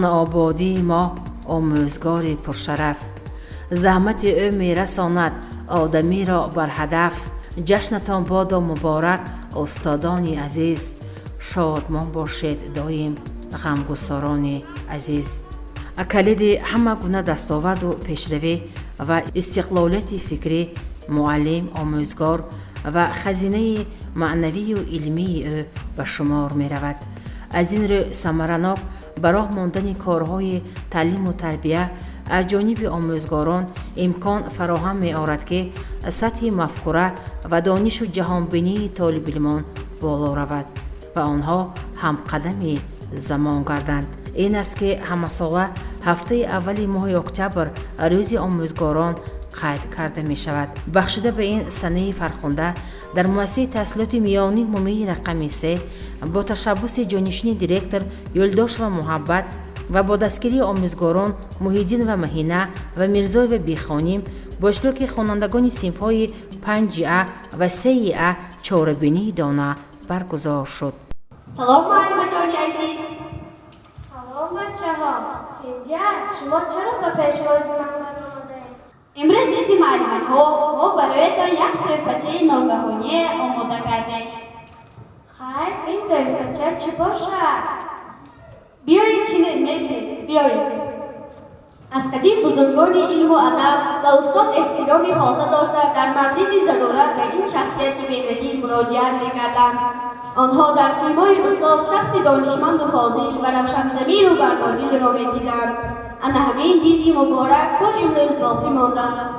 آبادی ما آموزگار پرشرف. زحمت او می رساند آدمی را بر هدف. جشنتان بادا مبارک استادان عزیز. شادمان باشید دایم غمگساران عزیز. کلید همه گونه دستاورد و پیشروی و استقلالیت فکری معلم، آموزگار و خزینه معنوی و علمی او به شمار می رود. از این رو ثمرناک به راه ماندن کارهای تعلیم و تربیه از جانب آموزگاران امکان فراهم می آورد که سطح مفکوره و دانش و جهانبینی طالب علمان بالا رود و آنها هم قدم زمان گردند. این است که همه ساله هفته اول ماه اکتبر روز آموزگاران قید کرده می شود. بخشیده به این سنه فرخنده در مؤسسه تحصیلات میانی عمومی رقم 3 با تشبث جانشین دیرکتور یلداش و محبت و با دستگیری آموزگاران محیدین و مهینه و میرزای و بیخانیم با اشتراک خوانندگان صنف‌های 5A و 3A چهاربینی دانه برگزار شد. سلام معلم جان عزیز. سلام بچه‌ها. اینجاست. شما چرا به پیشواز من آمدید؟ امروز این معلمان ما برایتان یک تحفه ناگهانی آماده کردیم. خیر، این تحفه چی باشد؟ بیایید چنین ببینید. بیایید. از قدیم بزرگان علم و ادب و استاد احترامی خاصه داشته در مورد ضرورت به این شخصیت بی‌نظیر مراجعت می‌کردند. آنها در سیمای استاد شخص دانشمند و فاضل و روشن‌ضمیر و بردادل را می‌دیدند. انا همین دیدی مبارک تا امروز باقی مانده است.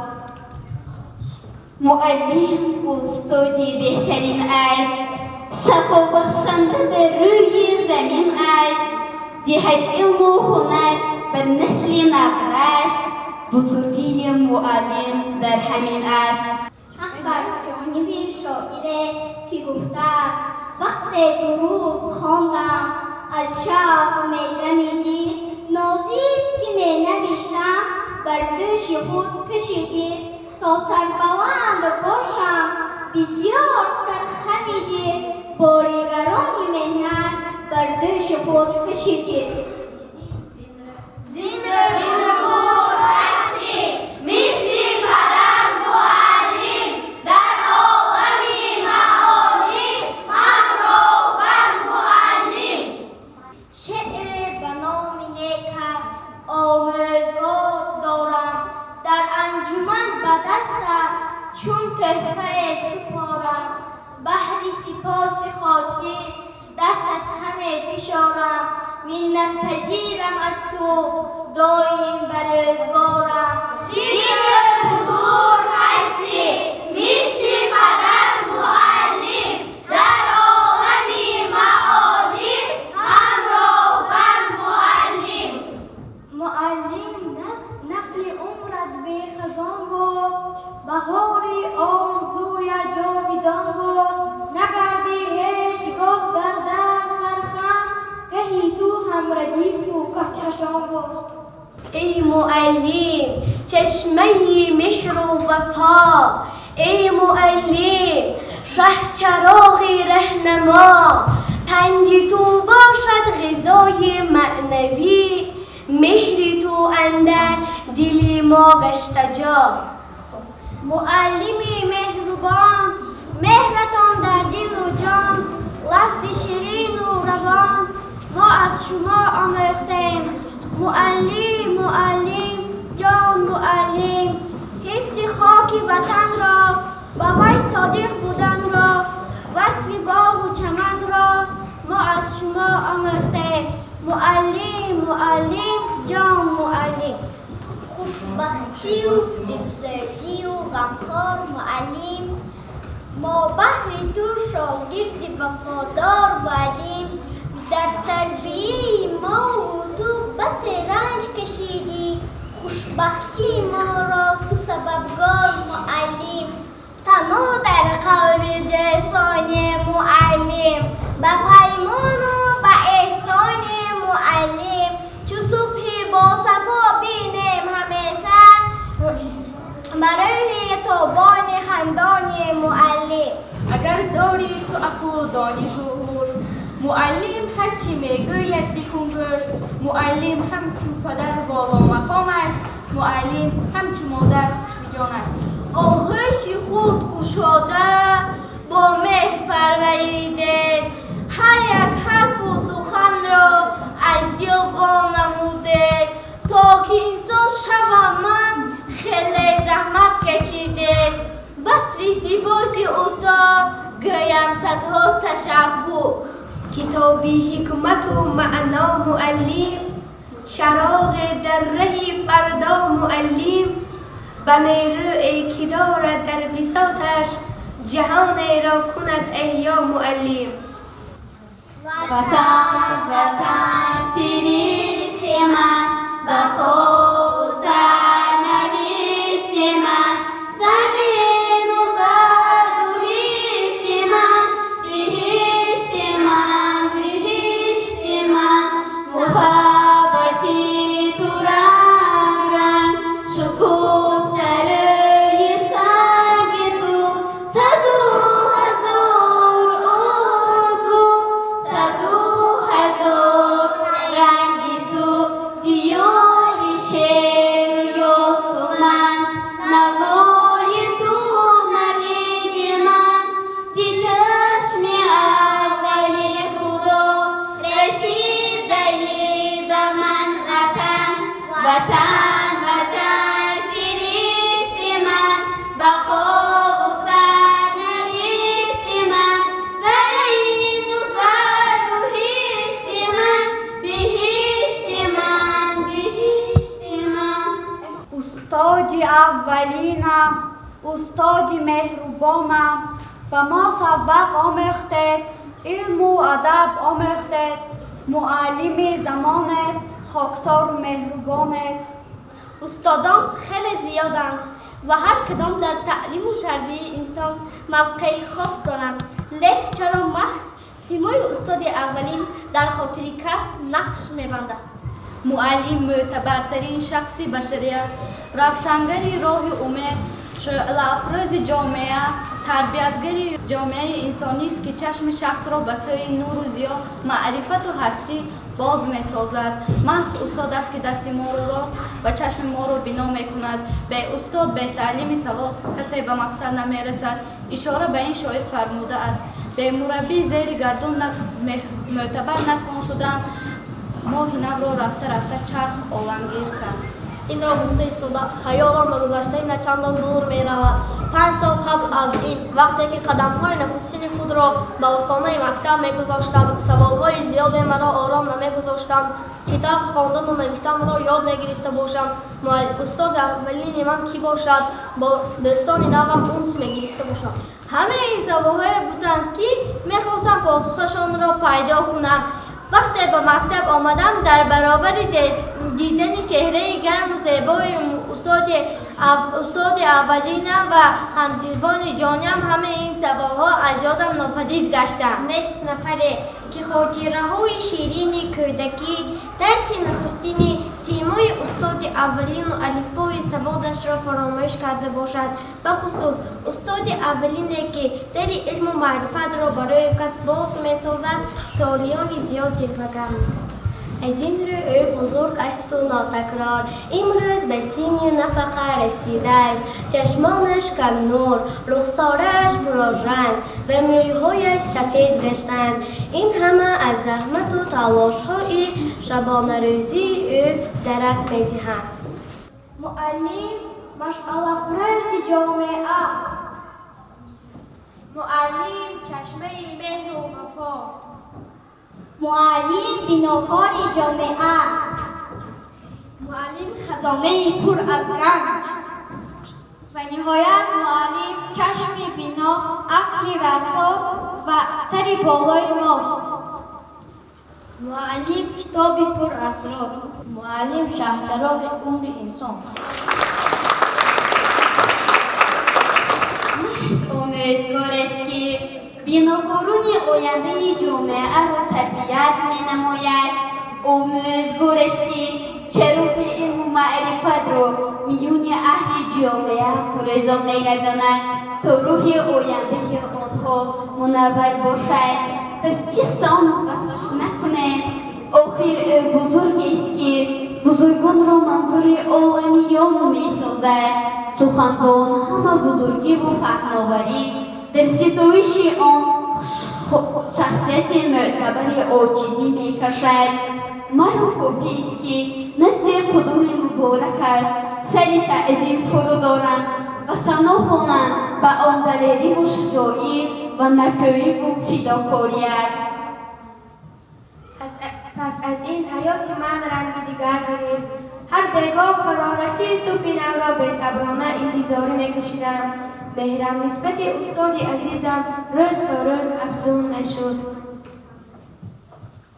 معلم استادی بهترین است. صفا بخشنده در روی زمین است. دهد علم و هنر بر نسل نفرست. بزرگی معلم در همین است. حق بر جانب شاعره که گفته است وقت دروس خواندم از شب می‌دمیدی نازیست که می نوشتم بر دوش خود کشیدی تا سربلند باشم بسیار سرخمیدی باریگرانی مهنت بر دوش خود کشیدی. زندگی هستی میسی پدر معلم در عالم معالی همراه بر معلم. شعر به نام نیکم آموزگار دارم در انجمن به دستم چون تحفه سپارم بهر سپاس خاطر دستت همه فشارم منت پذیرم از تو دایم به روزگارم. زیر حضور هستی مثل پدر معلم در عالم معالی همراه بر معلم. معلم نقل عمرت به خزان بود بهاری آرزوی جاودان بود نگردی هیچگاه در سرخم گهی تو هم ردیف و کهکشان بود. ای معلم چشمه مهر و وفا ای معلم شه چراغ رهنما پند تو باشد غذای معنوی مهر تو اندر دل ما گشته جا. معلم مهربان مهرتان در دل و جان لفظ شیرین و روان ما از شما آموختیم. معلم جان معلم حفظ خاک وطن را و وی صادق بودن را وصف باغ و چمن را ما از شما آموختیم. معلم جان معلم. خوشبختی و دلسوزی و غمخوار معلم ما بهر تو شاگرد وفادار معلم در تربیه ما و تو بس رنج کشیدی خوشبختی ما را تو سببگار معلم. ثنا در قلب جسان معلم به پیمان و به احسان معلم چو صبح با صفا بینیم همه سر برای تابان خندان معلم. اگر داری تو عقل و دانش و هوش معلم هرچی میگوید بکن گوش، معلم همچون پدر والا مقام است، معلم همچون مادر خوش جان است. آغوش خود گشاده با مهر پروریده، هر یک حرف و سخن را از دل وانموده، تا که انسان شوم من خیلی زحمت کشیده. بهر زیبایی استاد گویم صدها تشکر. کتابی حکمت و معنا معلم، چراغ در ره فردا معلم، به نیرویی که دارد در بساطش جهان را کند احیا معلم. وطن وطن سرشت من، بقا و سرنوشت من، زمین و زر و هشت من، بهشت من بهشت من، محبتی تو رنگ رنگ شکفته روی سنگ تو، صد و هزار آرزو، صد و هزار رنگ تو، دیار شعر و سمن، نوای تو نوید من، زی چشم اولی خدا رسیده ای به من. وطن وطن وطن سرشت من، بقا و سرنوشت من، زمین و زر و هشت من، بهشت من بهشت من. استاد اولینم، استاد مهربانم، به ما سبق آموخته، علم و ادب آموخته، معلم زمانه، خاکسار و مهربانه. استادان خیلی زیادند و هر کدام در تعلیم و تربیت انسان موقعی خاص دارند، لیکن چرا محض سیمای استاد اولین در خاطر کس نقش می‌بندد؟ معلم معتبرترین شخص بشریت، روشنگری راه امید، شعله افروز جامعه، تربیتگری جامعه انسانی است که چشم شخص را به سوی نور و ضیا، معرفت و هستی باز می سازد. محض استاد است که دست ما را راست و چشم ما را بنا می کند. به استاد به تعلیم سواد کسی به مقصد نمی رسد. اشاره به این شاعر فرموده است: به مربی زیر گردون معتبر نتوان شدن، ماه نو را رفته رفته چرخ عالمگیر کرد. این را گفته ایستاده، خیالم به گذشته نه چندان دور می رود. 5 سال قبل از این وقتی که قدم‌های نخستین خود را به آستانه مکتب می‌گذاشتم، سوال‌های زیادی مرا آرام نمی‌گذاشتند. کتاب خواندن و نوشتن را یاد می‌گرفته باشم. استاد اولین من کی باشد؟ با دوستان نوم انس می‌گرفته باشم. همه این سوال‌های بودند که می‌خواستم پاسخشان را پیدا کنم. وقتی به مکتب آمدم در برابر دیدن چهره گرم و زیبای استاد اولینم و همزیروان جانیم همه این سوال‌ها از یادم ناپدید گشتند. نصف نفره که خاطره‌های شیرین کودکی، درس نخستین سیمای استاد اولین و الفبای سوادش را فراموش کرده باشد. بخصوص استاد اولینی که در علم و معرفت را برای کس باز می‌سازد، سالیان زیاد جلوه‌گر می‌کند. از این رو او بزرگ است و ناتکرار، امروز به سین نفقه رسیده است. چشمانش کم نور، رخسارش برآژند و مویهایش سفید گشتند. این همه از زحمت و تلاش‌های شبانه روزی او درک می‌دهند. معلم مشعل افروز جامعه، معلم چشمه مهر و وفا، معلم بیناکار جامعه، معلم خزانه پر از گنج و نهایت معلم چشم بینا، عقل رسا و سر بالای ماست. معلم کتابی پر اسراست. معلم شهرچراغ عمر انسان. آموزگار است که بیناکاران آینده جامعه را تربیت می‌نماید. آموزگار است که چراغ علم و معرفت را میان اهل جامعه فروزان می‌گرداند تا روح آینده آنها منور باشد. پس چه سان وصفش نکنه؟ آخر بزرگ است که بزرگان را منظور عالمیان می سازد. سخنبان همه بزرگی و پهناوری در ستایش آن شخصیت معتبر عاجزی می کشد. مرا کافی است که نزد قدوم مبارکش سری تعظیم فرو دارند و ثنا خوانند به آن دلیری و شجاعی و نکویی و فداکاری‌اش. پس از این حیات من رنگی دیگر گرفت. هر بگاه فرارسی صبح نو را به صبرانه انتظاری میکشیدم. مهرم نسبت استاد عزیزم روز تا روز افزون نشد.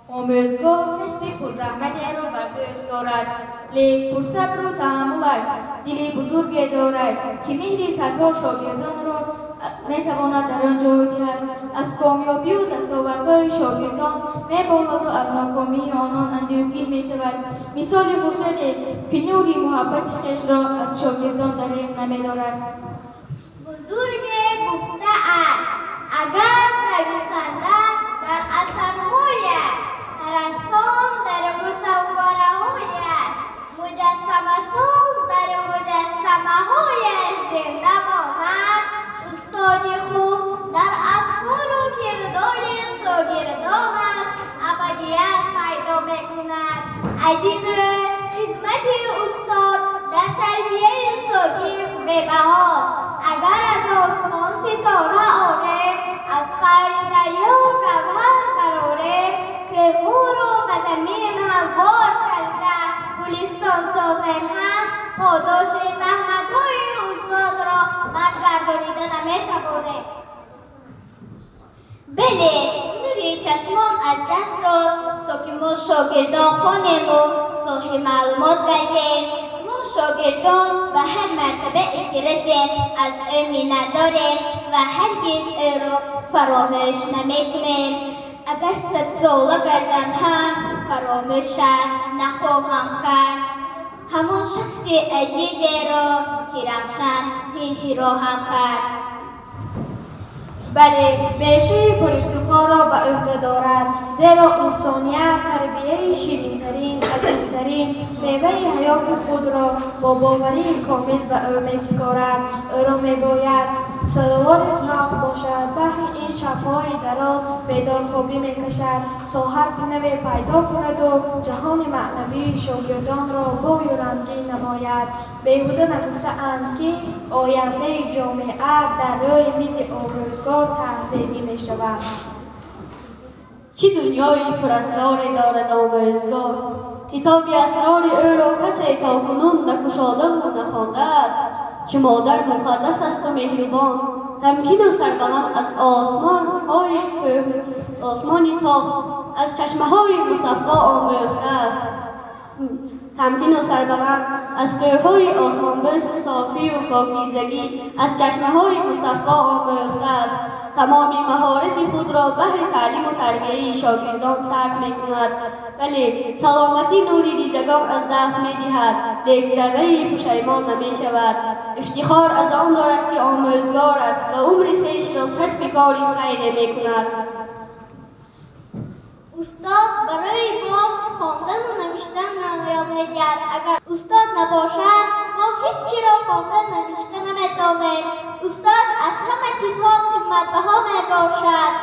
آموزگار کسب پرزحمتی را بر دوش دارد، لیک پرصبر و تحملش دلی بزرگی دارد که مهر صدها شاگردان را میتواند در آن جای دهد. از کامیابی و دستاوردهای شاگردان میباید و از ناکامی آنان اندوهگین میشود. مثال مرشد است که نور محبت خویش را از شاگردان دریغ نمیدارد. بزرگ گفته است اگر نویسنده در اثرهایش، رسام در مصوره‌هایش، مجسمه ساز در مجسمه‌هایش زنده ماند، استاد خوب در افکار و کردار شاگردانش ابدیت پیدا می‌کند. از این رو خدمت استاد در تربیت شاگرد به‌بهاست. اگر از آسمان ستاره آره، از قعر دریا گوهر برآره، که او را به زمین هموار کرده گلستان سازم هم پاداش زحمت‌های استاد را برگردانیده نمی‌تواند. بله، نوری چشمان از دست داد تا که ما شاگردان خوانیم و صاحب معلومات گردیم. ما شاگردان به هر مرتبه که رسیم از او منت داریم و هرگز او را فراموش نمی‌کنیم. اگر 100 ساله گردم هم فراموش نخواهم کرد همان شخص عزیزی را که رفشن پیش راهم کرد. بله، بیشه پر افتخار را به عهده دارد، زیرا انسانیت تربیه شیرین‌ترین، عزیزترین میوه حیات خود را با باوری کامل به او می‌سپارد. او را میباید صلوات حق باشد. بهر این شب‌های دراز بیدار خوابی میکشد تا حرف نوی پیدا کند و جهان معنوی شاگردان را بوی و رنگین نماید. بیهوده نگفته‌اند که آینده جامعه در روی میز آموزگار تحلیلی می‌شود. چه دنیایی پر اسراری دارد آموزگار. کتابی اسرار او را کسی تاکنون نگشاده و نخوانده است. چه مادر مقدس است و مهربان، تمکین و سربلند از آسمانی صاف، از چشمه‌های مصفا آموخته است. تمکین و سربلند از کوه‌های آسمان‌بوس صافی و پاکیزگی، از چشمه‌های مصفا آموخته است. تمام مهارت خود را بهر تعلیم و تربیه شاگردان صرف می‌کند. ولی سلامتی نوری دیدگان از دست می‌دهد، لیک ذره‌ای پشیمان نمی‌شود. افتخار از آن دارد که آموزگار است و عمر خویش را صرف کار خیر می‌کند. استاد برای ما خواندن و نوشتن را یاد می‌دهد. اگر استاد نباشد ما هیچ چی را خواندن و نوشته نمی‌توانیم. استاد از همه چیزها قیمت‌بها میباشد.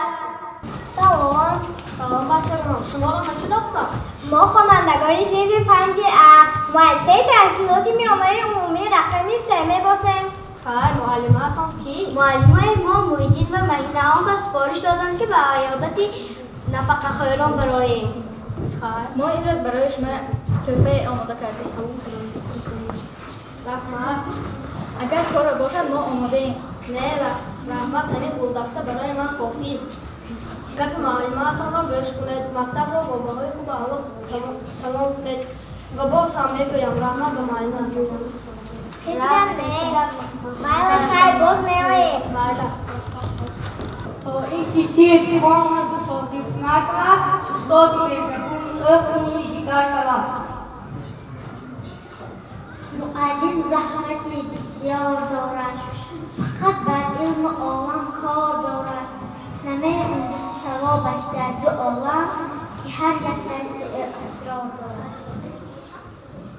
سلام بچه‌ها، شما را نشناختم. ما خوانندگان صنف 5A مؤسسه تحصیلات معماری عمومی رقم 3 میباشیم. خیر، معلمتان کیست؟ معلمای ما محیدین و مهینه‌ام به سپارش دادند که به عیادت نفقه خیران براییم. خیر، ما امروز برای شما تحفه آماده کردیم. رحمت. اگر کار باشد ما آماده ایم. نه، رحمت همین گلدسته برای من کافی است. گپ معلوماتان را گوش کنید، مکتب را با بهای خوب اول تمام کنید و باز هم میگویم رحمت به معلمان جویم. هیچ گپ نه، مایلش خیر باز میاییم. تا اینکه تیز خواهد تصادف نشود، استاد مهربون او شکار شود. معلم زحمتی بسیار دارد، فقط بر علم عالم کار دارد. نمی‌داند ثوابش در دو عالم که هر یک درس اسرار دارد.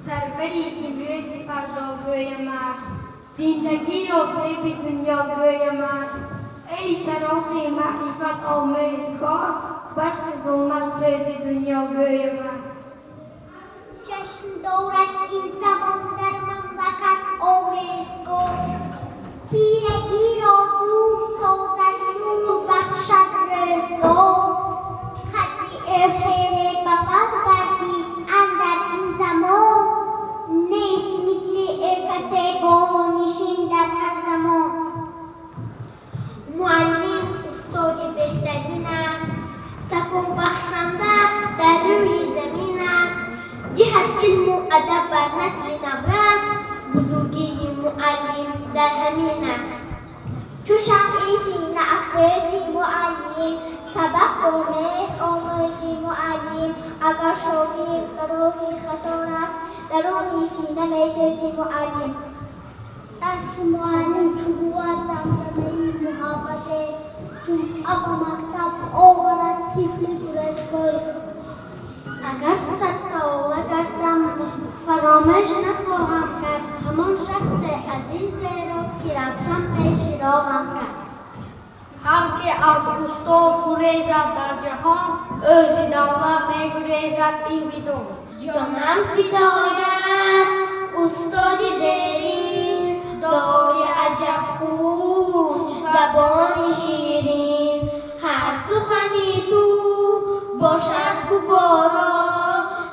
سروری امروز فردا گویم زندگی را سیب دنیا گویم ای چراغ معرفت آمیزگار برق ظلمت سوز دنیا گویم جشن دارد این زمان در مملکت آمیزگار تیرگی را دور سازد نور بخشد روزگار خطی خیر بغل گردید اندر این زمان نیست مثل کسی نشین در هر زمان معلم استاد بهترین است صفا بخشنده در روی زمین است دهد علم و ادب بر نسل نبرد بزرگی معلم در همین است چو شمعی سینه افروزی معلم سبق آموزی معلم اگر شاگرد برای خطا رفت درونی سینه میسوزی معلم درس معلم چو بود زمزمه محبته جمعه و مکتب آورد طفل گرسنه اگر 100 سال گردم فراموش نخواهم کرد همان شخص عزیز را که روشن پیش راهم کرد هر که از استاد گریزد در جهان از دولت میگریزد این بدون جانم فدایت استاد درین داری عجب خوش زبان شیرین هر سخنی تو باشد گوارا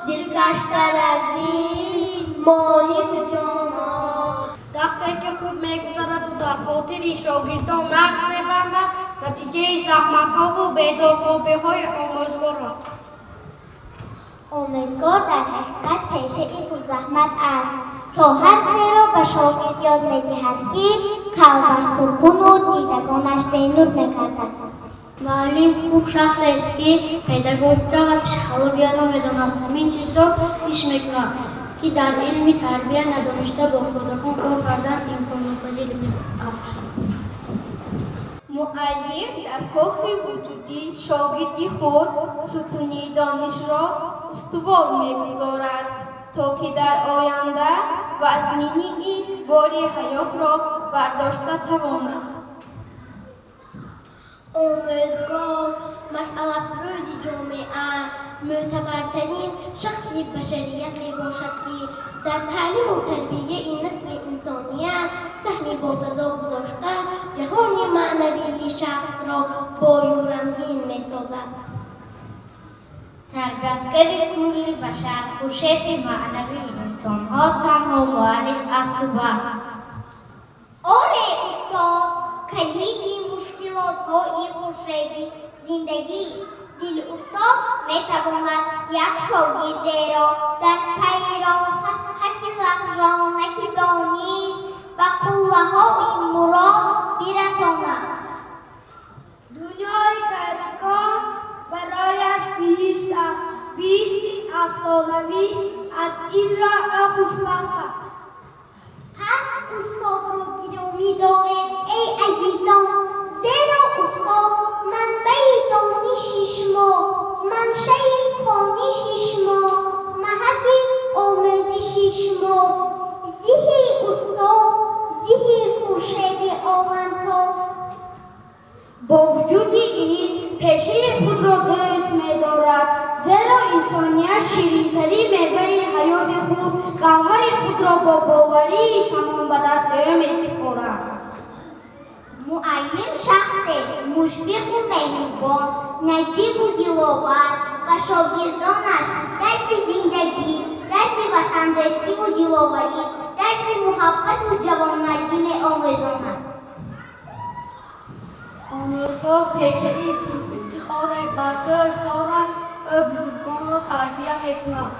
دلکشتر از این مالی جانا درسی که خوب میگذرد و در خاطر شاگردان نقش میبندد نتیجه زحمت‌ها و بی‌داغ‌یابی‌های آموزگار است. آموزگار در حقیقت پیشه‌ای پرزحمت است تا حرفی را به شاگرد یاد می‌دهد که قلبش پرخون و دیدگانش بینور می‌گردد. معلم خوب شخص است که پداگوژی و پسیکولوژی را می‌داند. همین چیز را پیش می‌کند که در علم تربیت ندانسته با کودکان کار کردن امکان‌ناپذیر است. معلم در کاخ وجودی شاگردی خود ستون دانش را استوار می‌گذارد تا که در آینده وزنین این بار حیات را برداشته تواند. آموزگار مشعل افروز جامعه معتبرترین شخصی بشریت میباشد که در تعلیم و تربیه نسل انسانیت سهمی باسزا گذاشته جهان معنوی شخص را بایورنگین میسازد. تربیتگر کل بشر خورشید معنوی انسانها تنها معلم است و بس. آره استاد کلید مشکلات‌های خورشیدی زندگی دل استاد میتواند یک شاگرد را در پی راه حق لغزانک دانش و قله‌های مراد برساند. دنیای کودکان برایش بیست است. بیستی افسانوی از این راه خوشبخت است. پس استاد را گرامی دارید ای عزیزان زیرا استاد منبع دانش شما منشأ خوانش شما محط آموزش شما ذهن استاد ذهن خورشید عالمتاب با وجود این پیشه خود را دوست می‌دارد زیرا انسانیت شیرین‌ترین میوه حیات خود گوهر خود را با باوری تمام به دست او می‌سپارد. معلم شخص است مشفق و مهربان نجیب و دلاور و شاگردانش درس زندگی درس وطندوستی و دلاوری درس محبت و جوانمردی می‌آموزاند. آموزگار پیشه‌ای افتخار برداشت دارد و بزرگان را تربیت می‌کند.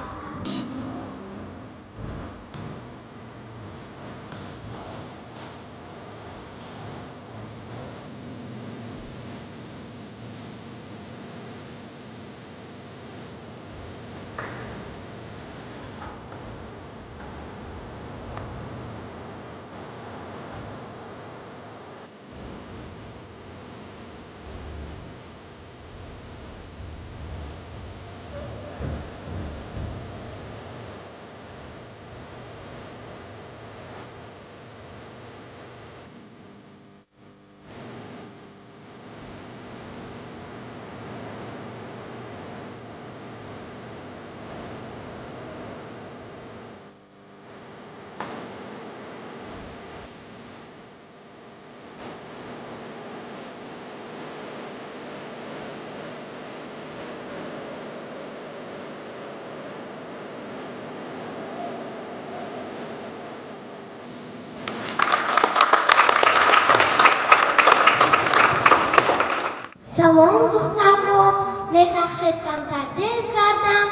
تمام گفتم رو نقشت کمتر دیر کردم.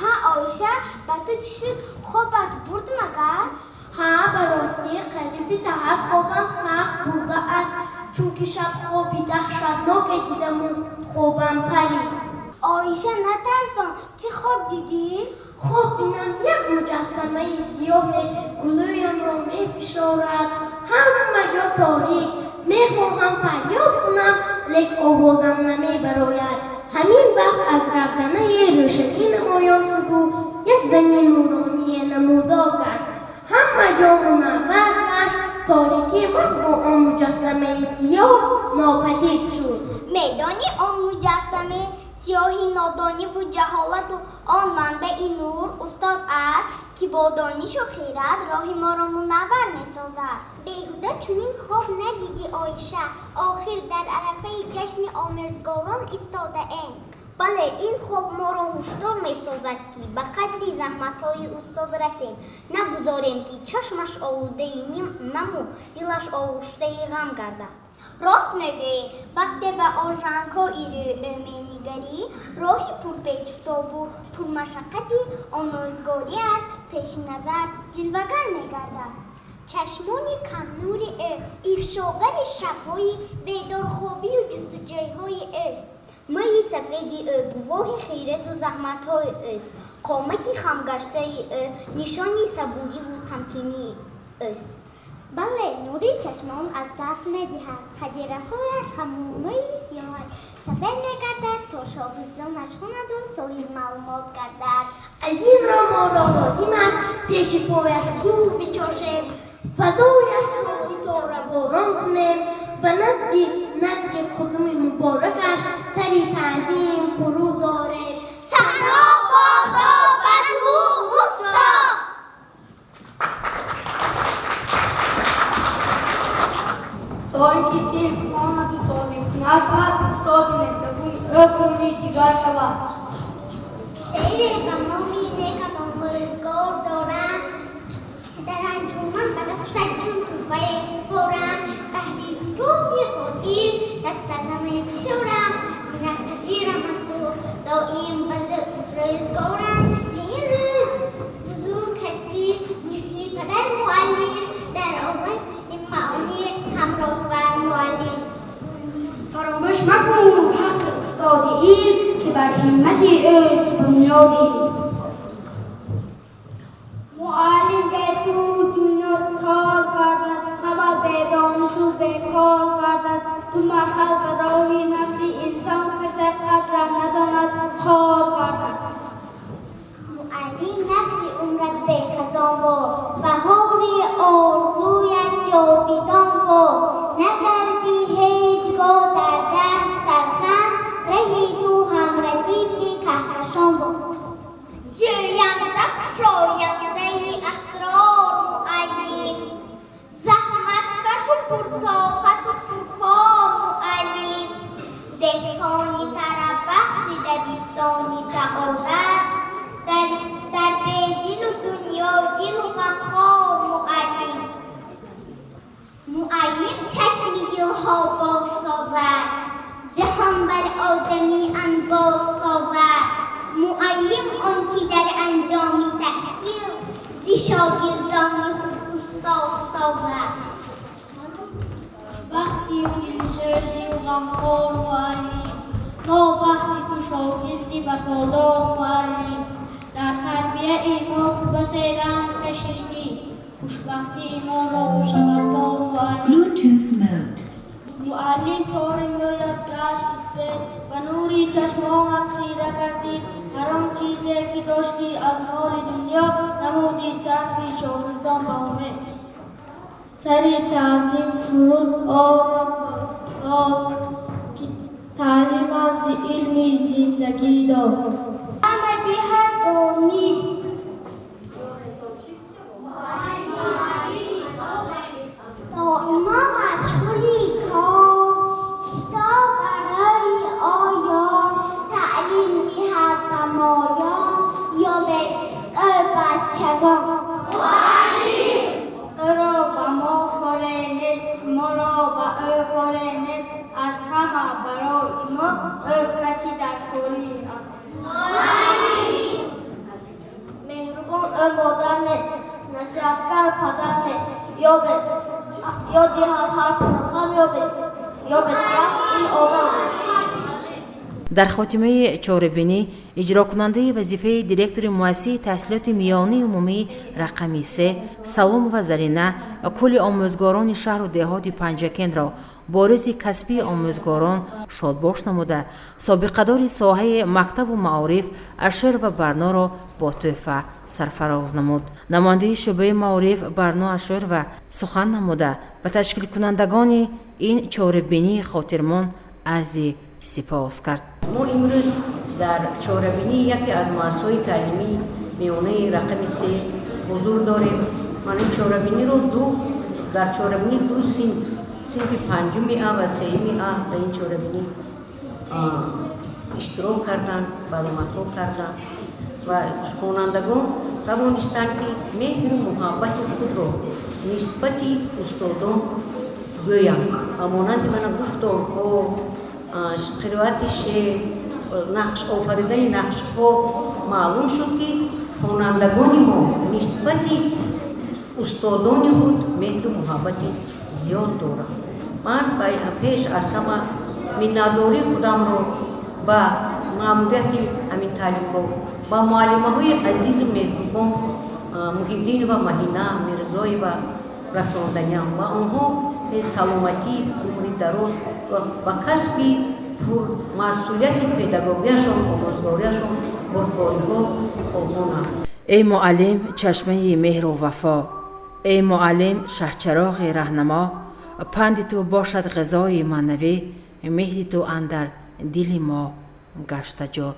ها آیشه با تو چی شد؟ خوابت برد مگر؟ ها به راستی قریبی سحر خوابم سخت بوده است چون که شب خوابی دهشتناک دیدم و خوابم پرید. آیشه نترسان چه خواب دیدی؟ خواب بینم یک مجسمه سیاه گلویم را می فشارد. همه جا تاریک. میخواهم فریاد کنم لیک آوازم نمی براید. همین وقت از رفتنه روشنی نمایان شد و یک زنی نورانی نمودار گشت. همه جا منور گشت. تاریکی من با آن مجسمه سیاه ناپدید شد. میدانی آن مجسمه سیاهی نادانی و جهالت و آن منبع نور استاد است که با دانش و خیرت راه ما را منور می‌سازد. بیهوده چنین خواب ندیدی آیشه. آخر در عرفه جشن آموزگاران ایستاده ایم. بله این خواب ما را هوشیار می‌سازد که به قدری زحمت‌های استاد رسیم نگذاریم که چشمش آلوده نم و دلش آغشته غم گردد. راست میگویی وقتی به آن رنگ‌ها می‌نگری راهی پرپیچ‌وتاب و پرمشقتی آموزگاری‌اش پیش نظر جلوه‌گر می‌گردد. چشمان کم نور افشاگر شب‌های بیدارخوابی و جستجوهای است. مای سفید گواه خیرت و زحمت‌های است. قامت خمگشته نشانی صبوری و تمکینی است. بله نوری چشمان از دست می‌دهد. حدیرسایش همونای سیاه سفید می‌گردد تا شاگردانش کند و صاحب معلومات گردد. از این را ما را لازم است پیش پایش دور بچاشیم. فضایش را ستاره باران کنیم و نزد قدم مبارکش سری تعظیم فرو داریم. ثنا بادا بر او استاد. تا اینکه تلک آمد و صاحب نشود استاد مهربون کنی جگر شود. شعر تمامی نیکت آموزگار دارم در انجمن به دست جون توفه سپارم تحت سپاسی خاطر دستتم میفشارم منتظرم از تو دائم روزگارم زین روز بزرگ هستی مثل پدر معلم در آمد این معانی همراه و معلم. فراموش مکن حق استاد این که بر همت اوست بنیادی. معلم به تو دنیا کار کردد همه به دانش و به کار کردد تو مشهد برای نسل انسان کسی قدر نداند کار کردد. معلم وقتی عمرت به خزان و بهاری آرزویت جاویدان و نگردی هیچگاه در در سرخم رهی تو هم ردیف کهکشان بود. جوینده شاینده اسرار معلم زحمتکش و پرطاقت و پرکار معلم دهقانی طرب بخش دبستانی سعادت در دل و دنیا دل و غمخوار معلم. معلم چشم دلها باز سازد جهان بر آدمی انباز سازد. معلم آن که در انجام تحصیل زی شاگردان خود استاد سازد. وقتی شعری و غمخوار معلم ما وقتی تو شاگردی وفادار معلم در تربیه ما بسه رنگ کشیدی خوشبختی ما را و شبندار معلم. Bluetooth mode. معلم طور میاید گشت اسبت و نوری چشمانت خیره کردی هر آن چیزی که داشتی از مال دنیا نمودی صرف شاگردان به امید. سری تعظیم فرود آمد به استاد که تعلیم از علم زندگی داد. احمدی هر دانیست دائما مشغولی کار کتاب برای آیا تعلیم دهد نمایان یا به بچگان. او را به ما کاری نیست ما را به او کاری نیست از همه برای مادرنه نصیحتگر پدرنه یا دیهات حرف رقم یا به طرف این آقا. در خاتمه چهاره‌بینی اجرا کننده وظیفه دیرکتور مؤسسه تحصیلات میانی عمومی رقمی 3 سلام و زرینه کل آموزگاران شهر و دهات پنجکند را با روز کسبی آموزگاران شادباش نموده سابقه‌دار ساحه مکتب و معارف اشعر و برنا را با تحفه سرفراز نمود. نماینده شعبه معارف برنا اشعر و سخن نموده به تشکیل کنندگان این چهاره‌بینی خاطرمان عرض سپاس کرد. ما امروز در چهاره‌بینی یکی از مؤسسه‌های تعلیمی میانه رقم 3 حضور داریم. من این چهاره‌بینی رو در چهاره‌بینی دو صنف پنجمی A و سهمی A در این چهاره‌بینی اشتراک کردند و مطلوب کردند و خوانندگان توانستند که مهر و محبت خود را نسبت استادان گویند و مانند من گفتم قرائت شعر نقش آفریدن نقش ها معلوم شد که خوانندگان ما نسبت استادان خود مهر و محبت زیاد دارند. من پیش از همه منتداری خودم را با ماموریت همین تعلیم را با معلمه های عزیز و مهربان محیدین و مهینه مرزای و رساندنیم و آنها سلامتی عمر دراز و کسبی پر مسئولیت پداگوژیشان و آموزگاریشان بردباری‌ها خوانم. ای معلم چشمه مهر و وفا، ای معلم شهچراغ رهنما، پند تو باشد غذای معنوی، مهر تو اندر دل ما گشته جا.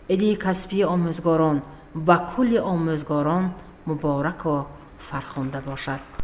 ایدی کسبی آموزگاران با کل آموزگاران مبارک و فرخنده باشد.